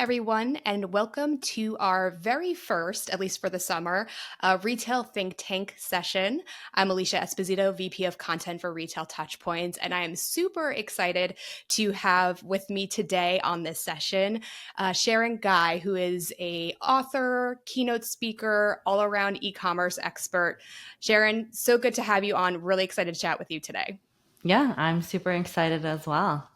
everyone, and welcome to our very first, at least for the summer, Retail Think Tank session. I'm Alicia Esposito, VP of Content for Retail Touchpoints, and I am super excited to have with me today on this session Sharon Gai, who is a author, keynote speaker, all-around e-commerce expert. Sharon, so good to have you on. Really excited to chat with you today. Yeah, I'm super excited as well.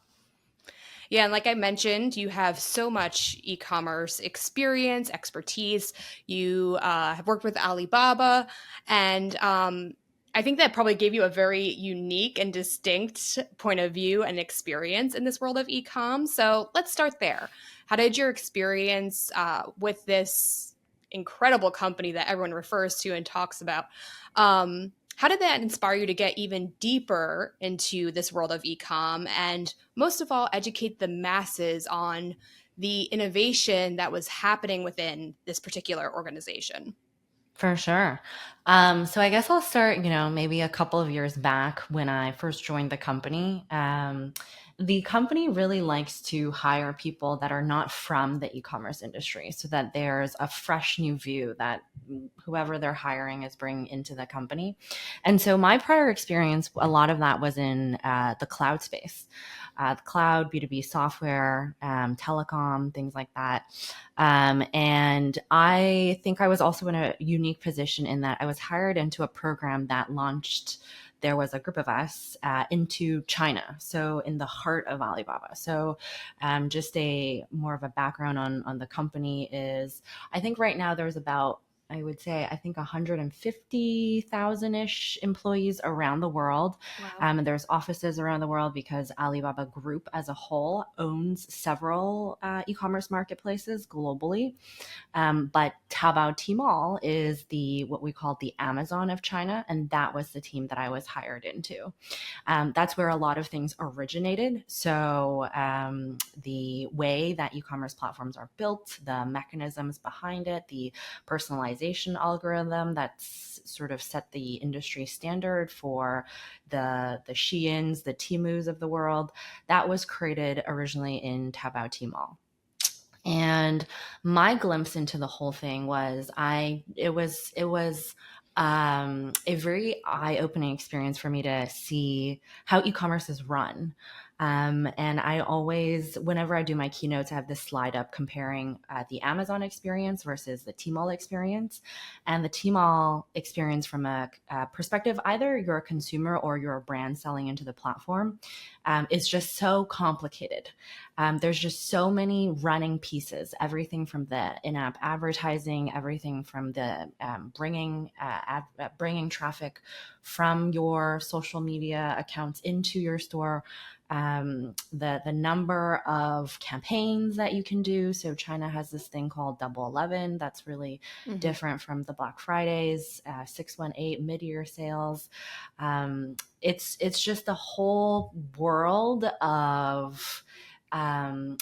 Yeah, and like I mentioned, you have so much e-commerce experience, expertise. You have worked with Alibaba, and I think that probably gave you a very unique and distinct point of view and experience in this world of e-com. So let's start there. How did your experience with this incredible company that everyone refers to and talks about? How did that inspire you to get even deeper into this world of e-com and most of all, educate the masses on the innovation that was happening within this particular organization? For sure. So I guess I'll start, maybe a couple of years back when I first joined the company. The company really likes to hire people that are not from the e-commerce industry so that there's a fresh new view that whoever they're hiring is bringing into the company. And so my prior experience, a lot of that was in the cloud space, the cloud, B2B software, telecom, things like that. And I think I was also in a unique position in that I was hired into a program that launched. There was a group of us into China, so in the heart of Alibaba. So, just a more of a background on the company is, I think right now there's about, I would say, I think 150,000-ish employees around the world. Wow. And there's offices around the world because Alibaba Group as a whole owns several e-commerce marketplaces globally. But Taobao Tmall is what we call the Amazon of China, and that was the team that I was hired into. That's where a lot of things originated. So the way that e-commerce platforms are built, the mechanisms behind it, the personalization algorithm that's sort of set the industry standard for the Sheins, the Temus of the world, that was created originally in Taobao Tmall. And my glimpse into the whole thing was it was a very eye-opening experience for me to see how e-commerce is run. And I always, whenever I do my keynotes, I have this slide up comparing the Amazon experience versus the Tmall experience. And the Tmall experience from a perspective, either you're a consumer or you're a brand selling into the platform, is just so complicated. There's just so many running pieces, everything from the in-app advertising, everything from the bringing traffic from your social media accounts into your store, the number of campaigns that you can do. So China has this thing called Double 11 that's really different from the Black Fridays, 618 mid-year sales. It's just a whole world of a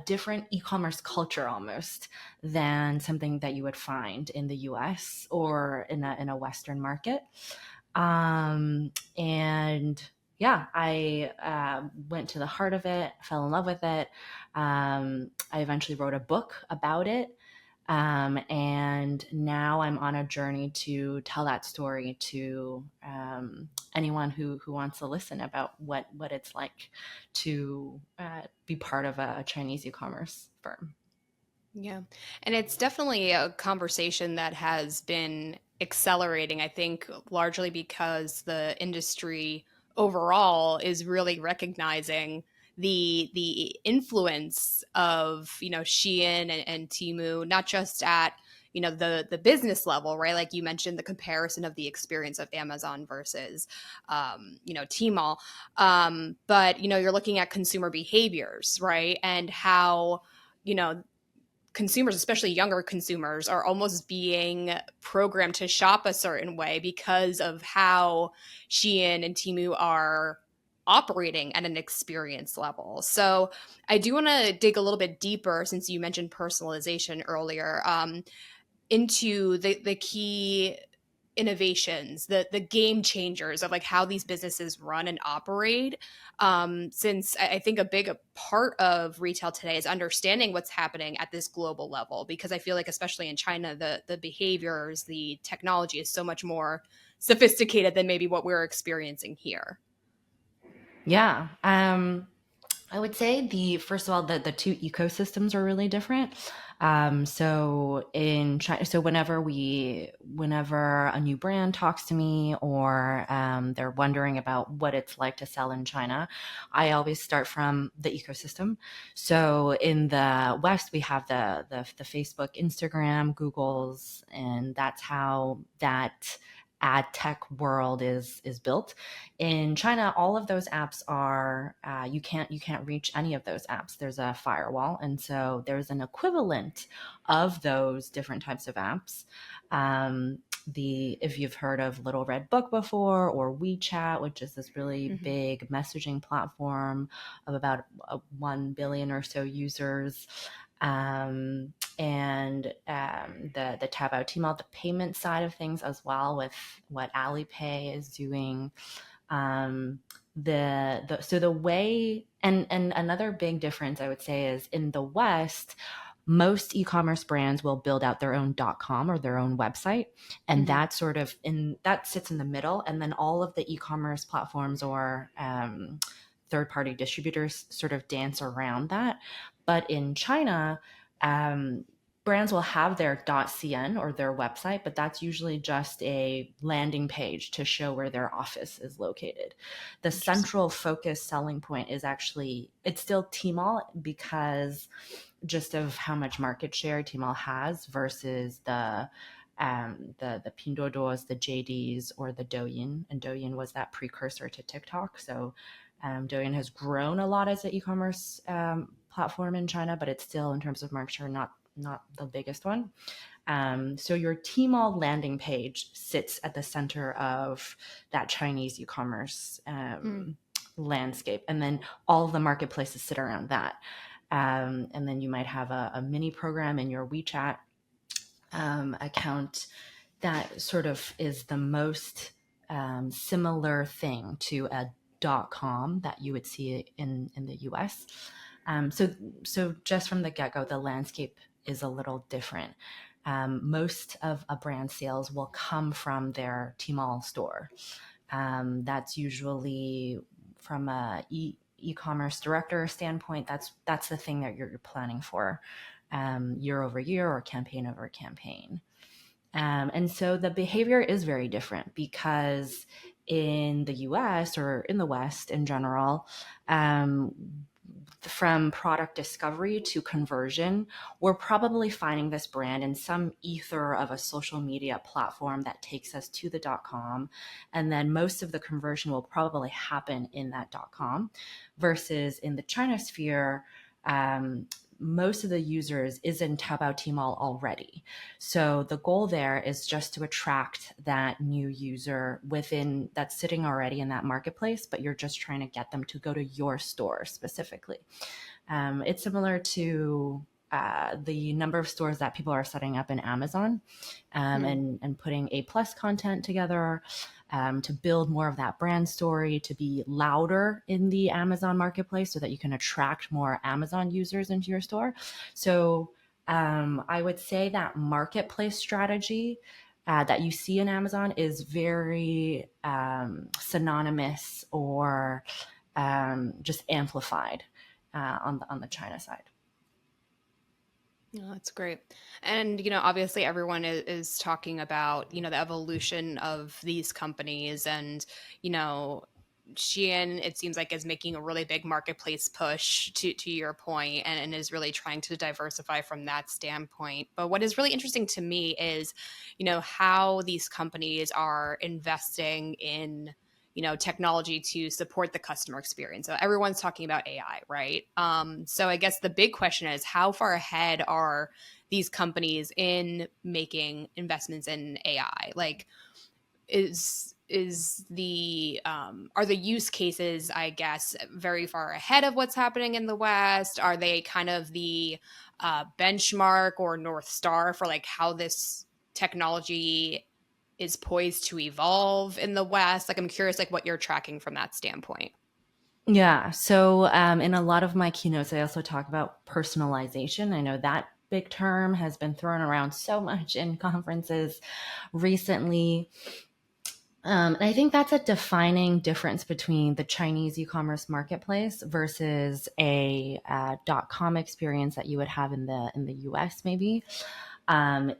different e-commerce culture almost than something that you would find in the US or in a Western market. And yeah, I went to the heart of it, fell in love with it. I eventually wrote a book about it. And now I'm on a journey to tell that story to anyone who wants to listen about what it's like to be part of a Chinese e-commerce firm. Yeah. And it's definitely a conversation that has been accelerating, I think, largely because the industry overall is really recognizing the influence of, Shein and Temu, not just at, the business level, right? Like you mentioned, the comparison of the experience of Amazon versus Tmall. But, you're looking at consumer behaviors, right? And how, you know, consumers, especially younger consumers, are almost being programmed to shop a certain way because of how Shein and Temu are operating at an experience level. So I do want to dig a little bit deeper, since you mentioned personalization earlier, into the key innovations, the game changers of like how these businesses run and operate. Since I think a big part of retail today is understanding what's happening at this global level, because I feel like especially in China, the behaviors, the technology is so much more sophisticated than maybe what we're experiencing here. Yeah. I would say the first of all, the two ecosystems are really different. So in China, so whenever a new brand talks to me, or they're wondering about what it's like to sell in China, I always start from the ecosystem. So in the West, we have the Facebook, Instagram, Google's, and that's how that ad tech world is built. In China, all of those apps are you can't reach any of those apps. There's a firewall, and so there's an equivalent of those different types of apps. The If you've heard of Little Red Book before, or WeChat, which is this really Hmm. big messaging platform of about 1 billion or so users, and the Taobao Tmall, the payment side of things as well, with what Alipay is doing. um, so the way, and another big difference I would say is in the West, most e-commerce brands will build out their own .com or their own website, and Hmm. that sits in the middle, and then all of the e-commerce platforms or third-party distributors sort of dance around that. But in China, um, brands will have their .cn or their website, but that's usually just a landing page to show where their office is located. The Interesting. central focus selling point is actually, it's still Tmall, because just of how much market share Tmall has versus the Pinduoduos, the JDs, or the Douyin. And Douyin was that precursor to TikTok. So Douyin has grown a lot as an e-commerce platform in China, but it's still, in terms of market share, not the biggest one. So your Tmall landing page sits at the center of that Chinese e-commerce Mm. landscape, and then all of the marketplaces sit around that. And then you might have a mini program in your WeChat account that sort of is the most similar thing to a .com that you would see in the US. So just from the get-go, the landscape is a little different. Most of a brand sales will come from their Tmall store. That's usually from a e-commerce director standpoint. That's the thing that you're planning for, year over year or campaign over campaign. And so the behavior is very different, because in the US, or in the West in general, um, from product discovery to conversion, we're probably finding this brand in some ether of a social media platform that takes us to the .com, and then most of the conversion will probably happen in that .com, versus in the China sphere, um, most of the users is in Taobao Tmall already. So the goal there is just to attract that new user within that's sitting already in that marketplace, but you're just trying to get them to go to your store specifically. It's similar to the number of stores that people are setting up in Amazon, Mm. and putting A+ content together, to build more of that brand story, to be louder in the Amazon marketplace so that you can attract more Amazon users into your store. So I would say that marketplace strategy that you see in Amazon is very synonymous, or just amplified on the China side. No, that's great. And, obviously everyone is talking about, the evolution of these companies and, you know, Shein, it seems like, is making a really big marketplace push to your point, and is really trying to diversify from that standpoint. But what is really interesting to me is, how these companies are investing in technology to support the customer experience. So everyone's talking about AI, right? So I guess the big question is, how far ahead are these companies in making investments in AI? Like, is the are the use cases, I guess, very far ahead of what's happening in the West? Are they kind of the benchmark or North Star for like how this technology is poised to evolve in the West? Like, I'm curious, like, what you're tracking from that standpoint. Yeah. So, in a lot of my keynotes, I also talk about personalization. I know that big term has been thrown around so much in conferences recently. And I think that's a defining difference between the Chinese e-commerce marketplace versus a .com experience that you would have in the U.S. maybe,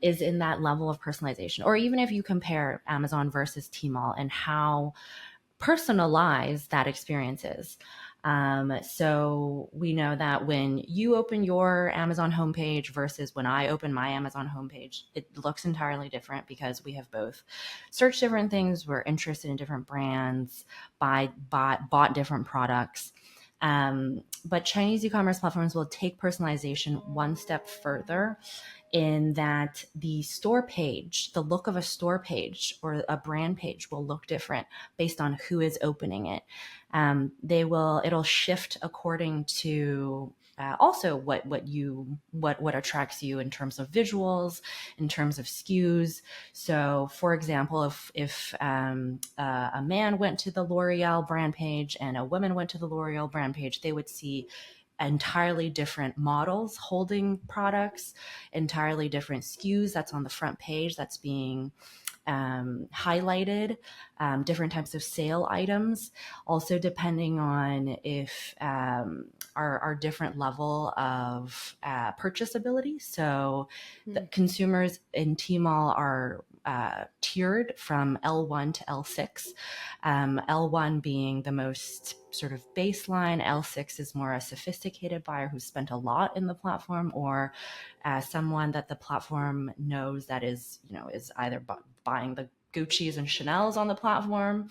is in that level of personalization. Or even if you compare Amazon versus Tmall and how personalize that experience is. So we know that when you open your Amazon homepage versus when I open my Amazon homepage, it looks entirely different because we have both searched different things, we're interested in different brands, bought different products. But Chinese e-commerce platforms will take personalization one step further in that the store page, the look of a store page or a brand page will look different based on who is opening it. It'll shift according to also what attracts you in terms of visuals, in terms of SKUs. So, for example, if a man went to the L'Oreal brand page and a woman went to the L'Oreal brand page, they would see entirely different models holding products, entirely different SKUs that's on the front page that's being highlighted, different types of sale items, also depending on if our different level of purchasability. So the Hmm. consumers in Tmall are tiered from L1 to L6. L1 being the most sort of baseline. L6 is more a sophisticated buyer who's spent a lot in the platform, or someone that the platform knows that is either buying the Gucci's and Chanel's on the platform.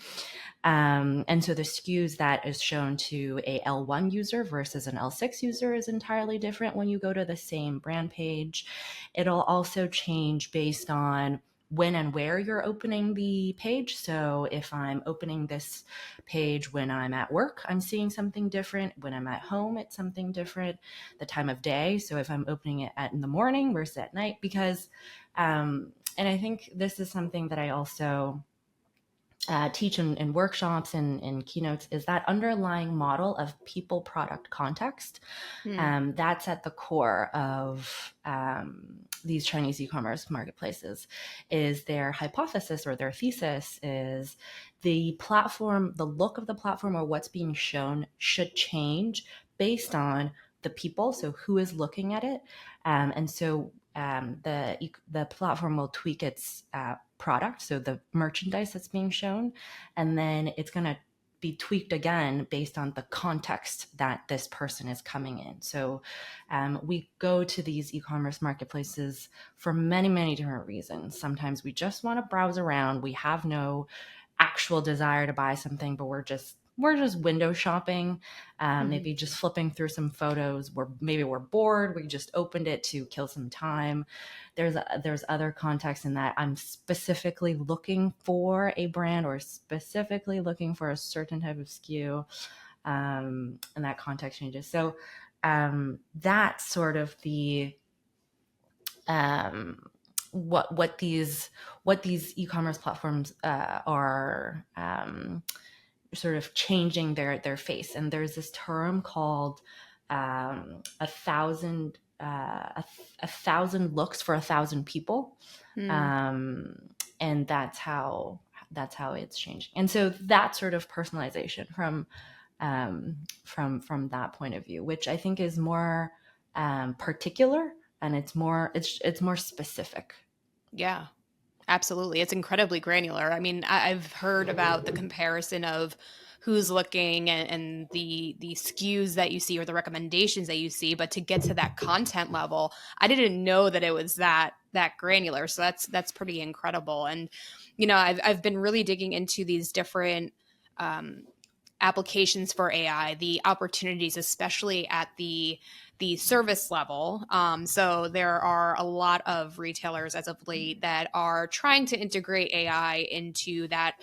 And so the SKUs that is shown to a L1 user versus an L6 user is entirely different when you go to the same brand page. It'll also change based on when and where you're opening the page. So if I'm opening this page when I'm at work, I'm seeing something different. When I'm at home, it's something different. The time of day. So if I'm opening it in the morning versus at night, because, and I think this is something that I also teach in workshops and in keynotes, is that underlying model of people, product, context. Hmm. That's at the core of these Chinese e-commerce marketplaces. Is their hypothesis or their thesis is the platform, the look of the platform or what's being shown should change based on the people, so who is looking at it. And so the platform will tweak its product, so the merchandise that's being shown, and then it's going to be tweaked again based on the context that this person is coming in. So we go to these e-commerce marketplaces for many, many different reasons. Sometimes we just want to browse around. We have no actual desire to buy something, but we're just window shopping, Hmm. maybe just flipping through some photos. Maybe we're bored. We just opened it to kill some time. There's other context in that I'm specifically looking for a brand or specifically looking for a certain type of SKU, and that context changes. So that's sort of the um, what these e-commerce platforms are sort of changing their face. And there's this term called a thousand looks for a thousand people, Hmm. um, and that's how it's changing. And so that sort of personalization from that point of view, which I think is more particular, and it's more specific. Yeah. Absolutely. It's incredibly granular. I mean, I've heard about the comparison of who's looking and the SKUs that you see or the recommendations that you see, but to get to that content level, I didn't know that it was that granular. So that's pretty incredible. And I've been really digging into these different um, applications for AI, the opportunities, especially at the service level. So there are a lot of retailers as of late that are trying to integrate AI into that,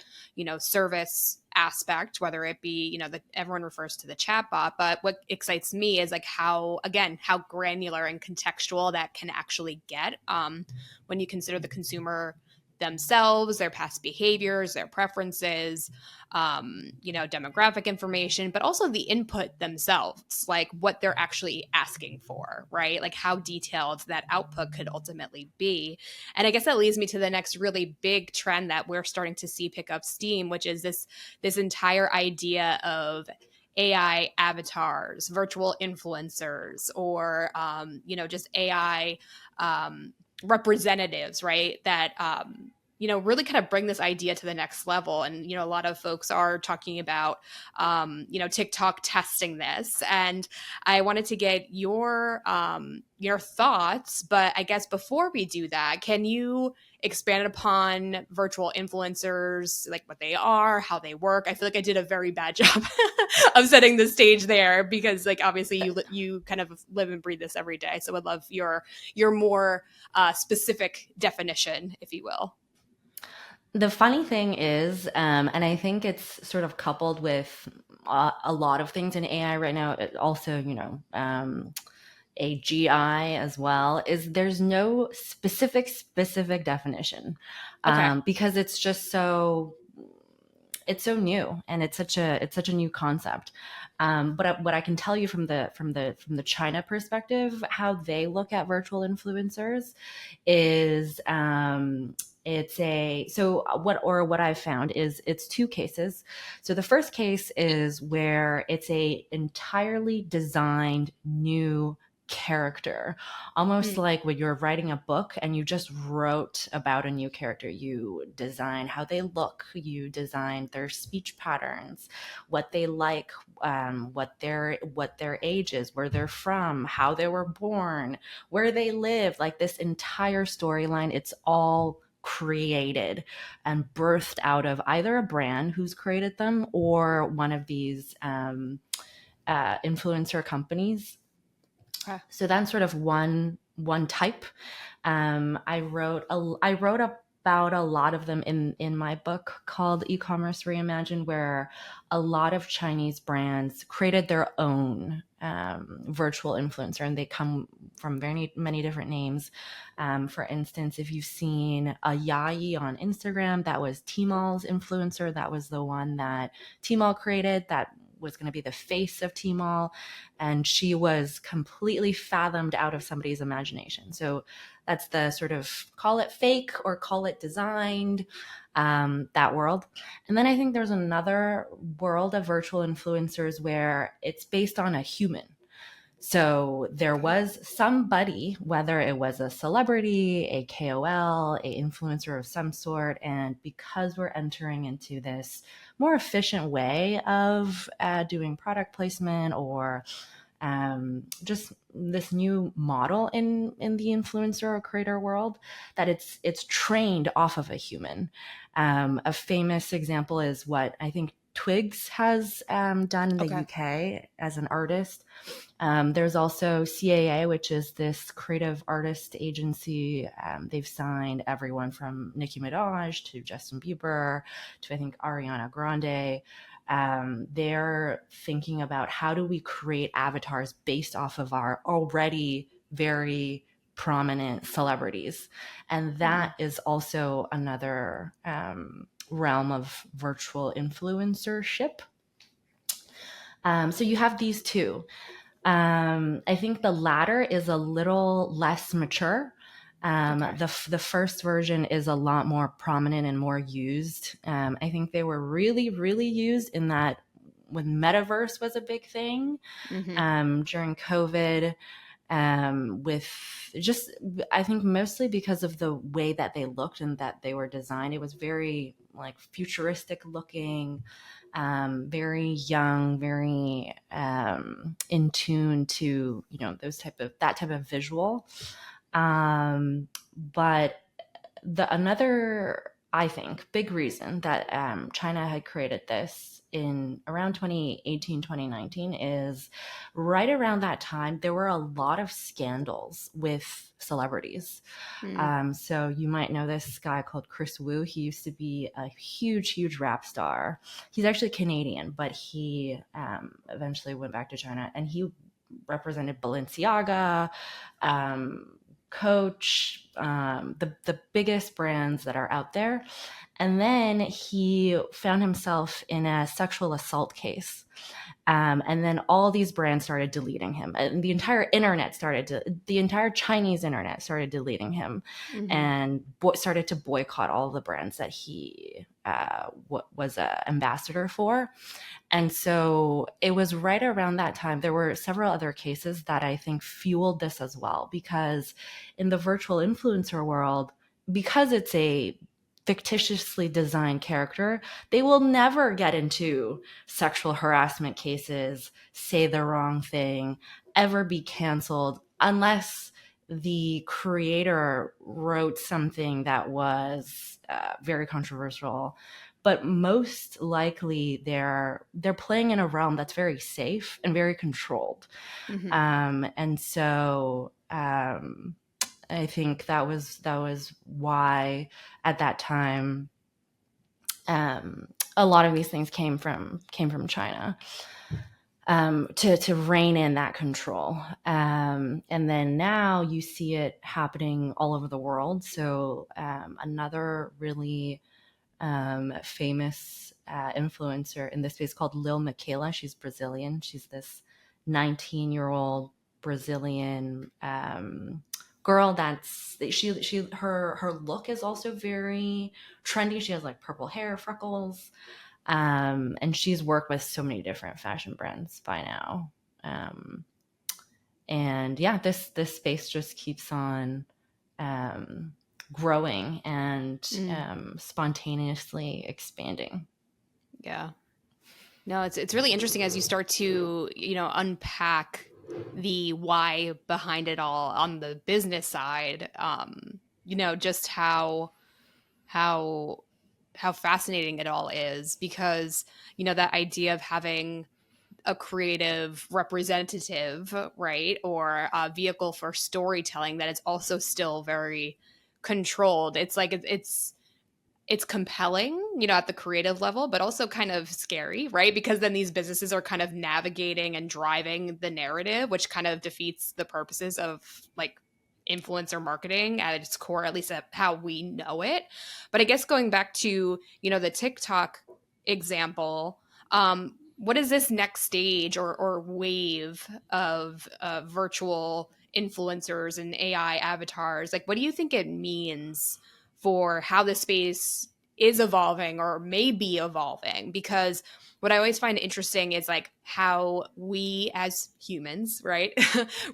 service aspect, whether it be, everyone refers to the chatbot, but what excites me is like how granular and contextual that can actually get when you consider the consumer themselves, their past behaviors, their preferences, demographic information, but also the input themselves, like what they're actually asking for, right? Like how detailed that output could ultimately be. And I guess that leads me to the next really big trend that we're starting to see pick up steam, which is this entire idea of AI avatars, virtual influencers, or just AI representatives, right? That really kind of bring this idea to the next level. And a lot of folks are talking about TikTok testing this, and I wanted to get your thoughts. But I guess before we do that, can you expand upon virtual influencers, like what they are, how they work? I feel like I did a very bad job of setting the stage there, because like obviously you kind of live and breathe this every day. So I'd love your more specific definition, if you will. The funny thing is, and I think it's sort of coupled with a lot of things in AI right now, it also, AGI as well, is there's no specific definition, Okay. because it's so new, and it's such a new concept. But what I can tell you from the China perspective, how they look at virtual influencers is, what I've found is it's two cases. So the first case is where it's a entirely designed new character, almost Mm. like when you're writing a book and you just wrote about a new character. You design how they look, you design their speech patterns, what they like, what their age is, where they're from, how they were born, where they live, like this entire storyline. It's all created and birthed out of either a brand who's created them or one of these influencer companies. Okay. So that's sort of one type. I wrote about a lot of them in my book called E-commerce Reimagined, where a lot of Chinese brands created their own virtual influencer, and they come from very many different names. For instance, if you've seen a Yayi on Instagram, that was Tmall's influencer. That was the one that Tmall created. That was going to be the face of Tmall, and she was completely fathomed out of somebody's imagination. So that's the sort of, call it fake or call it designed, that world. And then I think there's another world of virtual influencers where it's based on a human. So there Okay. was somebody, whether it was a celebrity, a KOL, a influencer of some sort, and because we're entering into this more efficient way of doing product placement, or just this new model in the influencer or creator world, that it's trained off of a human. A famous example is what I think Twigs has done in the Okay. UK as an artist. There's also CAA, which is this creative artist agency. They've signed everyone from Nicki Minaj to Justin Bieber to, I think, Ariana Grande. They're thinking about how do we create avatars based off of our already very prominent celebrities. And Mm. that is also another realm of virtual influencership. So you have these two. I think the latter is a little less mature. Okay. The first version is a lot more prominent and more used. I think they were really used in that when metaverse was a big thing, Hmm. during COVID, with just, I think mostly because of the way that they looked and that they were designed. It was very like futuristic looking, very young, very in tune to that type of visual. But the another, I think, big reason that China had created this in around 2018, 2019 is right around that time, there were a lot of scandals with celebrities. Mm. So you might know this guy called Chris Wu. He used to be a huge rap star. He's actually Canadian, but he eventually went back to China, and he represented Balenciaga, um, Coach, the biggest brands that are out there. And then he found himself in a sexual assault case. And then all these brands started deleting him, and the entire Chinese internet started deleting him, Mm-hmm. and started to boycott all the brands that he was an ambassador for. And so it was right around that time. There were several other cases that I think fueled this as well, because in the virtual influencer world, because it's a fictitiously designed character, they will never get into sexual harassment cases, say the wrong thing, ever be canceled unless the creator wrote something that was very controversial. But most likely they're playing in a realm that's very safe and very controlled. Mm-hmm. And so I think that was why at that time a lot of these things came from China, to rein in that control. And then now you see it happening all over the world. So another really famous influencer in this space called Lil Miquela. She's Brazilian. She's this 19-year-old Brazilian girl that's her look is also very trendy. She has like purple hair, freckles, and she's worked with so many different fashion brands by now. And yeah, this space just keeps on um, growing and Mm. spontaneously expanding. Yeah. No, it's really interesting as you start to, unpack the why behind it all on the business side. Just how how fascinating it all is, because, that idea of having a creative representative, right? Or a vehicle for storytelling that is also still very controlled. It's like it's compelling, at the creative level, but also kind of scary, right? Because then these businesses are kind of navigating and driving the narrative, which kind of defeats the purposes of like influencer marketing at its core, at least at how we know it. But I guess going back to, the TikTok example, what is this next stage or wave of virtual influencers and AI avatars? Like, what do you think it means for how the space is evolving or may be evolving? Because what I always find interesting is like how we as humans, right,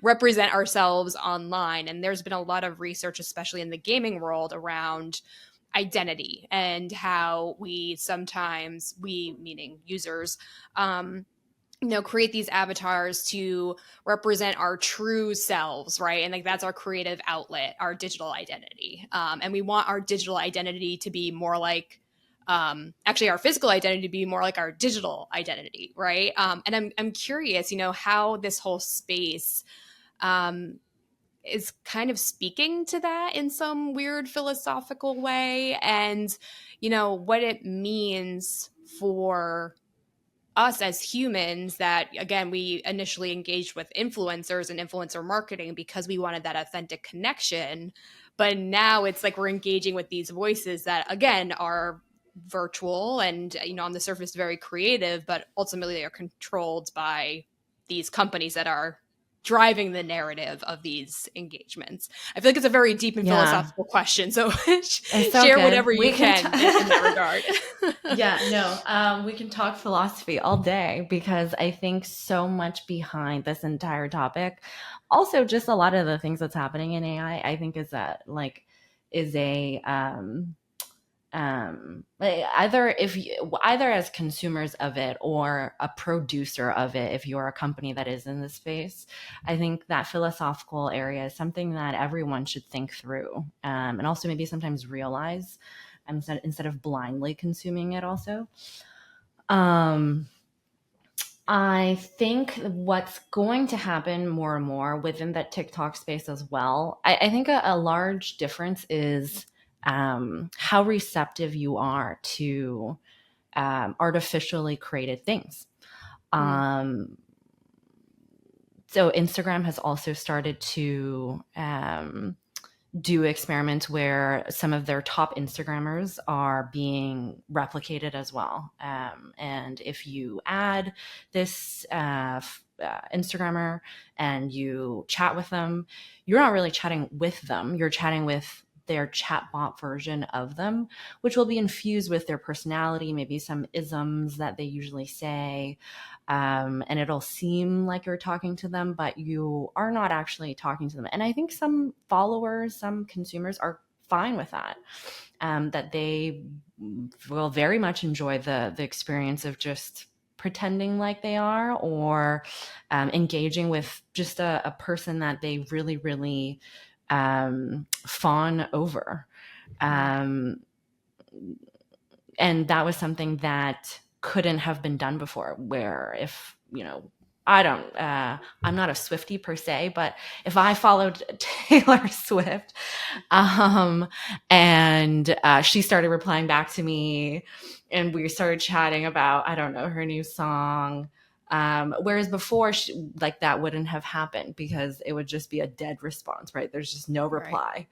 represent ourselves online. And there's been a lot of research, especially in the gaming world, around identity and how we sometimes, we meaning users, um, create these avatars to represent our true selves, right? And like that's our creative outlet, our digital identity. And we want our digital identity to be more like, actually our physical identity to be more like our digital identity, right? And I'm curious, how this whole space um, is kind of speaking to that in some weird philosophical way, and what it means for us as humans, that again we initially engaged with influencers and influencer marketing because we wanted that authentic connection, but now it's like we're engaging with these voices that again are virtual and on the surface very creative, but ultimately they are controlled by these companies that are driving the narrative of these engagements. I feel like it's a very deep and Yeah, philosophical question, so it's so share good. whatever We you can can in that regard. yeah, no, we can talk philosophy all day, because I think so much behind this entire topic. Also, just a lot of the things that's happening in AI, I think is that like is a either either as consumers of it or a producer of it, if you're a company that is in the space, I think that philosophical area is something that everyone should think through, and also maybe sometimes realize, instead of blindly consuming it also. um I think what's going to happen more and more within that TikTok space as well, I think a large difference is how receptive you are to artificially created things. Mm, So Instagram has also started to do experiments where some of their top Instagrammers are being replicated as well. And if you add this Instagrammer and you chat with them, you're not really chatting with them, you're chatting with their chatbot version of them, which will be infused with their personality, maybe some isms that they usually say. And it'll seem like you're talking to them, but you are not actually talking to them. And I think some followers, some consumers are fine with that, that they will very much enjoy the experience of just pretending like they are, or engaging with just a person that they really, really fawn over. Right. Um, and that was something that couldn't have been done before, where if I don't I'm not a Swiftie per se, but if I followed Taylor Swift, um and she started replying back to me and we started chatting about, I don't know, her new song, whereas before like that wouldn't have happened because it would just be a dead response, right? There's just no Right. reply.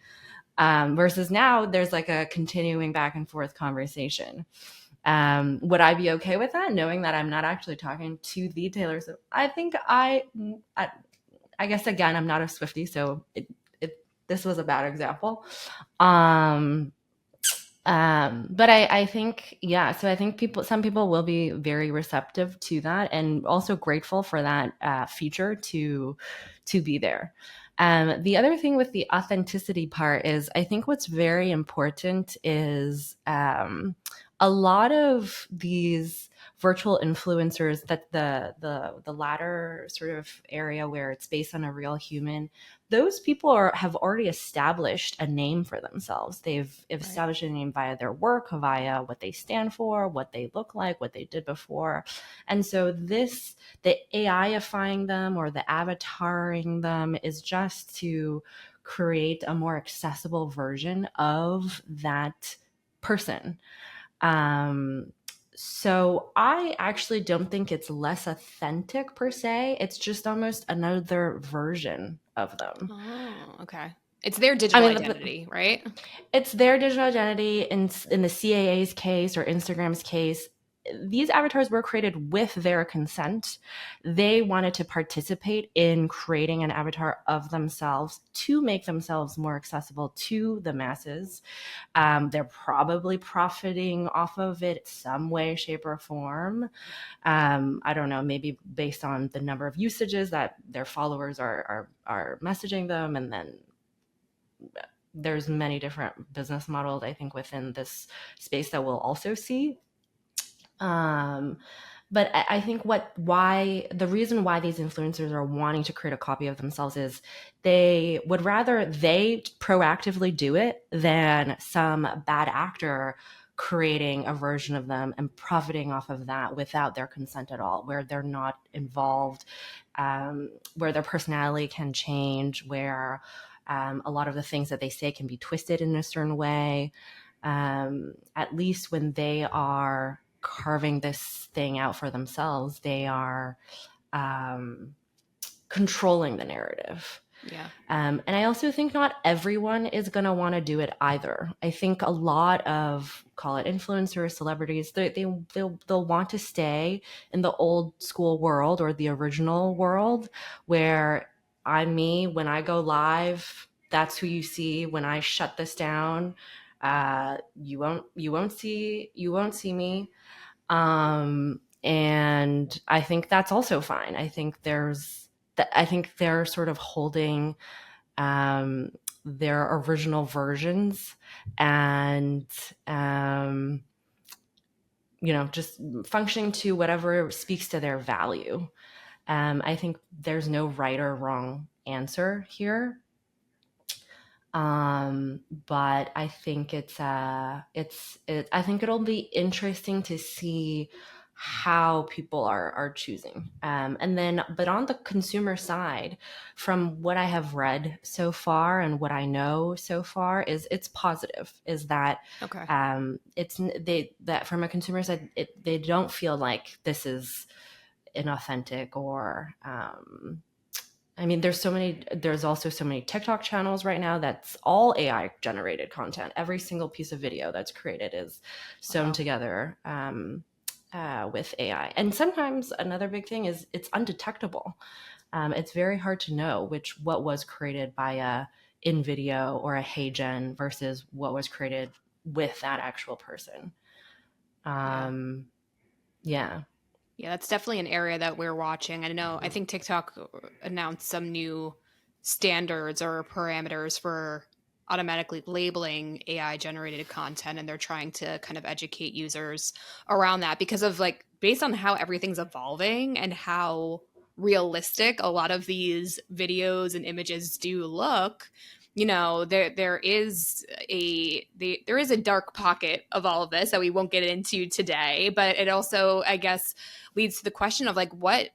Versus now there's like a continuing back and forth conversation. Would I be okay with that, knowing that I'm not actually talking to the Taylor Swift? I think I guess again, I'm not a Swiftie, so this was a bad example. Um, but I think, yeah, so I think some people will be very receptive to that and also grateful for that feature to be there. The other thing with the authenticity part is, I think what's very important is a lot of these virtual influencers, that the latter sort of area where it's based on a real human, those people have already established a name for themselves. They've Right. established a name via their work, via what they stand for, what they look like, what they did before. And so the AIifying them or the avataring them is just to create a more accessible version of that person. Um, so I actually don't think it's less authentic per se. It's just almost another version of them. Oh, okay. It's their I digital mean, identity, right? it's their digital identity. In the CAA's case or Instagram's case, these avatars were created with their consent. They wanted to participate in creating an avatar of themselves to make themselves more accessible to the masses. They're probably profiting off of it some way, shape, or form. I don't know, maybe based on the number of usages that their followers are messaging them, and then there's many different business models, I think, within this space that we'll also see. Um, but I think why the reason why these influencers are wanting to create a copy of themselves is they would rather they proactively do it than some bad actor creating a version of them and profiting off of that without their consent at all, where they're not involved, where their personality can change, where a lot of the things that they say can be twisted in a certain way. At least when they are carving this thing out for themselves, they are um, controlling the narrative. Yeah. And I also think not everyone is going to want to do it either. I think a lot of, call it influencers, celebrities, they'll want to stay in the old school world or the original world where I'm me. When I go live, that's who you see. When I shut this down, you won't see me. And I think that's also fine. I think they're sort of holding um, their original versions and um, just functioning to whatever speaks to their value. I think there's no right or wrong answer here. But I think I think it'll be interesting to see how people are choosing. And then, but on the consumer side, from what I have read so far and what I know so far, is it's positive. Is that Okay. it's they that from a consumer side, they don't feel like this is inauthentic or I mean, there's also so many TikTok channels right now that's all AI generated content. Every single piece of video that's created is sewn Wow. together with AI. And sometimes another big thing is it's undetectable. It's very hard to know what was created by a in video or a HeyGen versus what was created with that actual person. Yeah. Um, yeah. Yeah, that's definitely an area that we're watching. I know, I think TikTok announced some new standards or parameters for automatically labeling AI generated content, and they're trying to kind of educate users around that because of like based on how everything's evolving and how realistic a lot of these videos and images do look. There is there is a dark pocket of all of this that we won't get into today, but it also, I guess, leads to the question of like what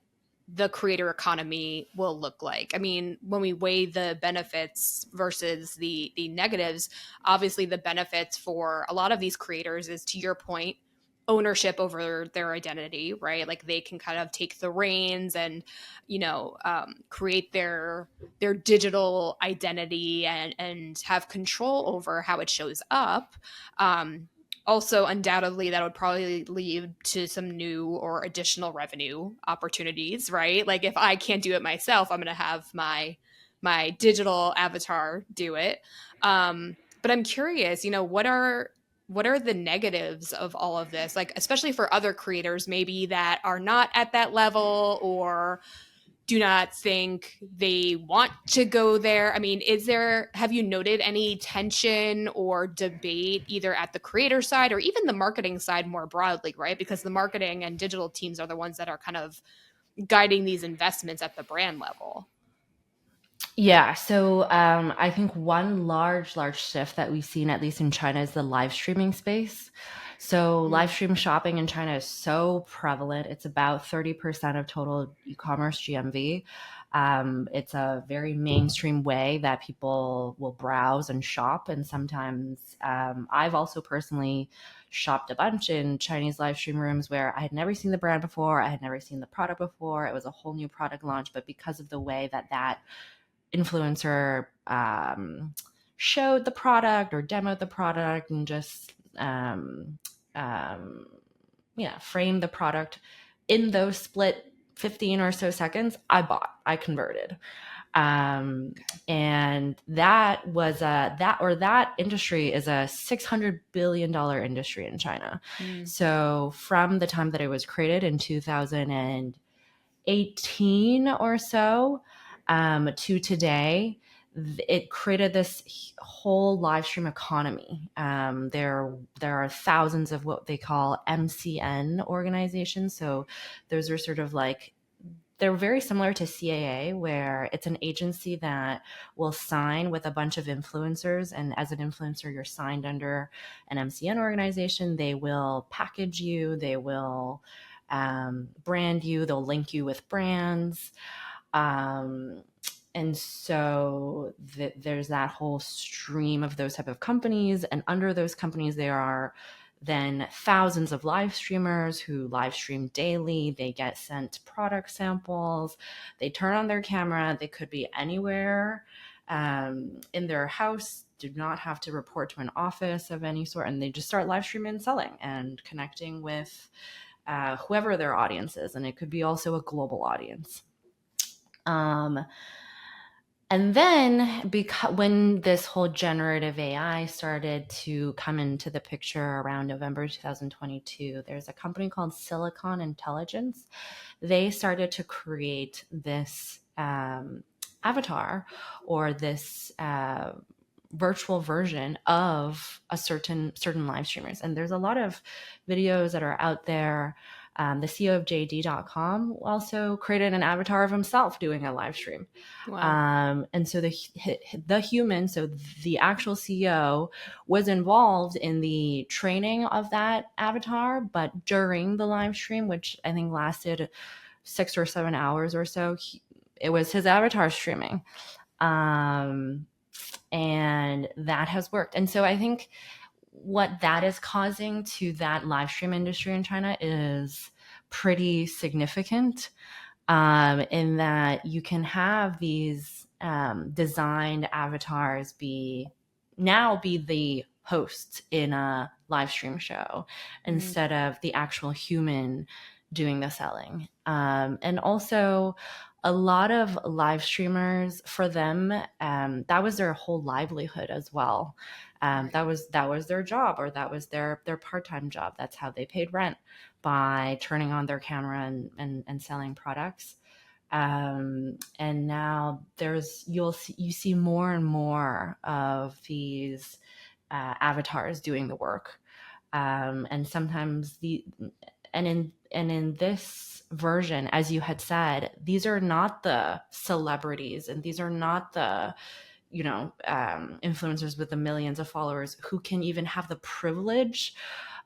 the creator economy will look like. I mean, when we weigh the benefits versus the negatives, obviously the benefits for a lot of these creators is, to your point, ownership over their identity, right? Like they can kind of take the reins and create their digital identity and have control over how it shows up. Also, undoubtedly, that would probably lead to some new or additional revenue opportunities, right? Like if I can't do it myself, I'm going to have my digital avatar do it. But I'm curious, what are the negatives of all of this? Like especially for other creators, maybe that are not at that level or do not think they want to go there. I mean, have you noted any tension or debate either at the creator side or even the marketing side more broadly, right? Because the marketing and digital teams are the ones that are kind of guiding these investments at the brand level. Yeah, so I think one large shift that we've seen, at least in China, is the live streaming space. So live Mm, stream shopping in China is so prevalent. It's about 30% of total e-commerce GMV. It's a very mainstream way that people will browse and shop. And sometimes I've also personally shopped a bunch in Chinese live stream rooms where I had never seen the brand before. I had never seen the product before. It was a whole new product launch. But because of the way that influencer showed the product or demoed the product and just um, yeah, framed the product in those split 15 or so seconds, I converted. Um, and that industry is a $600 billion industry in China. mm, So from the time that it was created in 2018 or so to today, it created this whole live stream economy. There are thousands of what they call MCN organizations. So those are sort of like, they're very similar to CAA, where it's an agency that will sign with a bunch of influencers. And as an influencer, you're signed under an MCN organization. They will package you, they will brand you, they'll link you with brands. Um, and so there's that whole stream of those type of companies. And under those companies, there are then thousands of live streamers who live stream daily. They get sent product samples. They turn on their camera. They could be anywhere in their house, do not have to report to an office of any sort. And they just start live streaming and selling and connecting with whoever their audience is. And it could be also a global audience. Um, and then, because when this whole generative AI started to come into the picture around November 2022, there's a company called Silicon Intelligence. They started to create this avatar, or this virtual version of a certain live streamers. And there's a lot of videos that are out there. The CEO of JD.com also created an avatar of himself doing a live stream. wow. And so the human, so the actual CEO, was involved in the training of that avatar, but during the live stream, which I think lasted 6 or 7 hours or so, it was his avatar streaming. Um, and that has worked. And so I think what that is causing to that live stream industry in China is pretty significant. in that you can have these designed avatars be the host in a live stream show Mm, instead of the actual human doing the selling. And also, a lot of live streamers, for them, that was their whole livelihood as well. right. That was their job, or that was their part-time job. That's how they paid rent, by turning on their camera and selling products. And now you see more and more of these avatars doing the work. And sometimes and in this version, as you had said, these are not the celebrities, and these are not the influencers with the millions of followers who can even have the privilege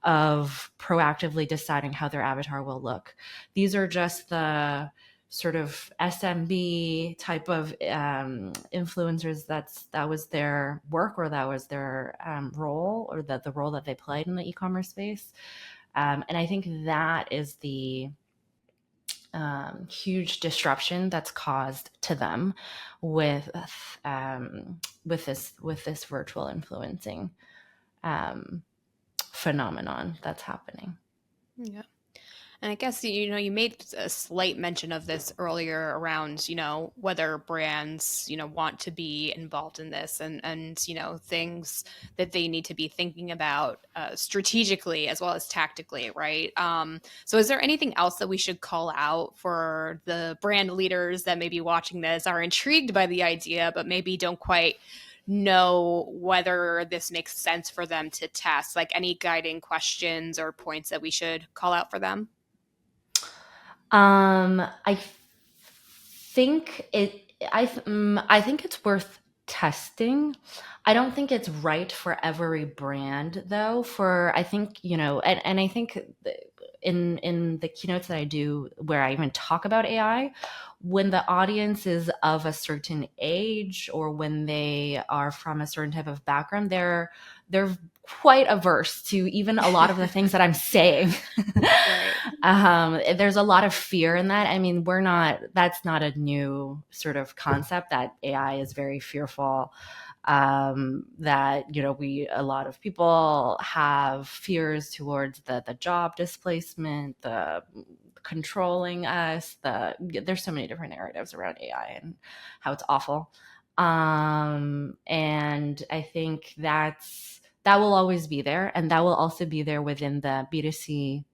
of proactively deciding how their avatar will look. These are just the sort of SMB type of influencers. That was their work, or that was their role, or the role that they played in the e-commerce space. And I think that is the huge disruption that's caused to them with with this virtual influencing um, phenomenon that's happening. Yeah. And I guess, you made a slight mention of this earlier around, whether brands, want to be involved in this, and things that they need to be thinking about strategically as well as tactically, right? So is there anything else that we should call out for the brand leaders that may be watching this, are intrigued by the idea, but maybe don't quite know whether this makes sense for them to test? Like, any guiding questions or points that we should call out for them? I think it. I think it's worth testing. I don't think it's right for every brand, though. For I think and I think in the keynotes that I do, where I even talk about AI, when the audience is of a certain age, or when they are from a certain type of background, they're quite averse to even a lot of the things that I'm saying. Right. There's a lot of fear in that. I mean, that's not a new sort of concept, that AI is very fearful. That, a lot of people have fears towards the job displacement, the controlling us, there's so many different narratives around AI and how it's awful. And I think that will always be there, and that will also be there within the B2C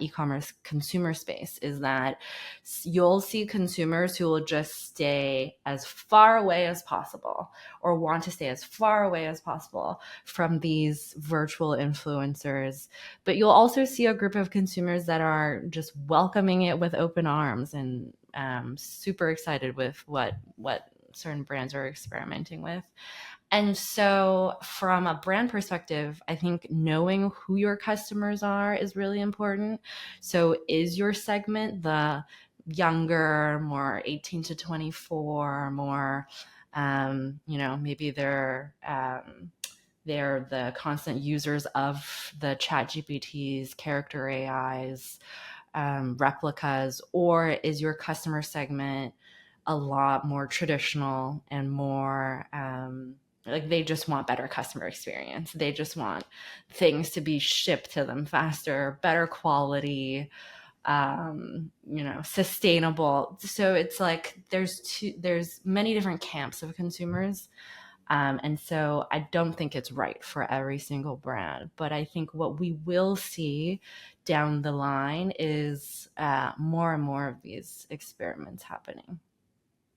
e-commerce consumer space, is that you'll see consumers who will just stay as far away as possible, or want to stay as far away as possible from these virtual influencers. But you'll also see a group of consumers that are just welcoming it with open arms, and super excited with what certain brands are experimenting with. And so, from a brand perspective, I think knowing who your customers are is really important. So, is your segment the younger, more 18 to 24, more, maybe they're the constant users of the chat GPTs, character AIs, replicas, or is your customer segment a lot more traditional and more like they just want better customer experience? They just want things to be shipped to them faster, better quality, sustainable. So it's like there's many different camps of consumers. And so I don't think it's right for every single brand. But I think what we will see down the line is more and more of these experiments happening.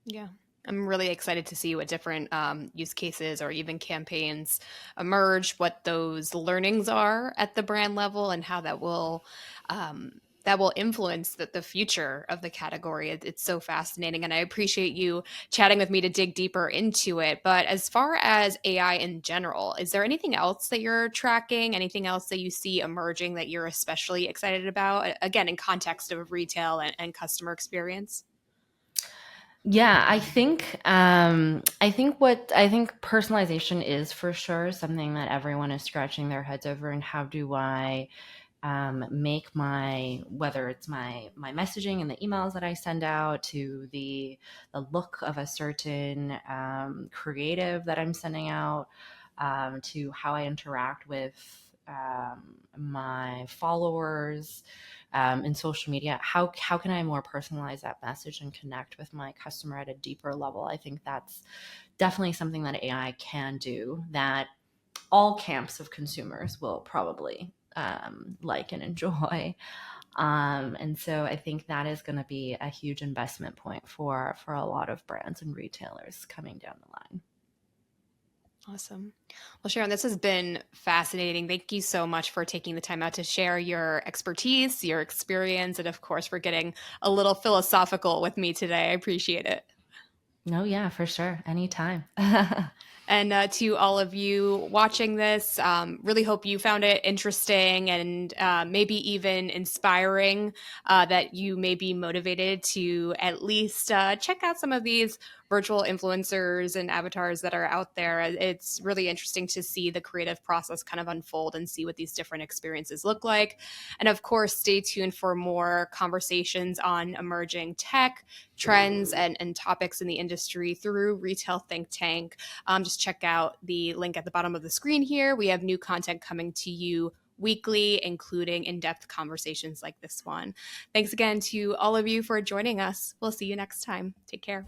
Yeah. I'm really excited to see what different use cases or even campaigns emerge, what those learnings are at the brand level, and how that will influence the future of the category. It's so fascinating, and I appreciate you chatting with me to dig deeper into it. But as far as AI in general, is there anything else that you're tracking? Anything else that you see emerging that you're especially excited about? Again, in context of retail and customer experience. Yeah, I think personalization is for sure something that everyone is scratching their heads over, and how do I make my, whether it's my messaging and the emails that I send out, to the look of a certain creative that I'm sending out, to how I interact with my followers in social media. How can I more personalize that message and connect with my customer at a deeper level? I think that's definitely something that AI can do, that all camps of consumers will probably like and enjoy. And so I think that is going to be a huge investment point for a lot of brands and retailers coming down the line. Awesome. Well, Sharon, this has been fascinating. Thank you so much for taking the time out to share your expertise, your experience, and of course, for getting a little philosophical with me today. I appreciate it. No, yeah, for sure. Anytime. And to all of you watching this, really hope you found it interesting and maybe even inspiring, that you may be motivated to at least check out some of these virtual influencers and avatars that are out there. It's really interesting to see the creative process kind of unfold and see what these different experiences look like. And of course, stay tuned for more conversations on emerging tech trends and topics in the industry through Retail Think Tank. Just check out the link at the bottom of the screen here. We have new content coming to you weekly, including in-depth conversations like this one. Thanks again to all of you for joining us. We'll see you next time. Take care.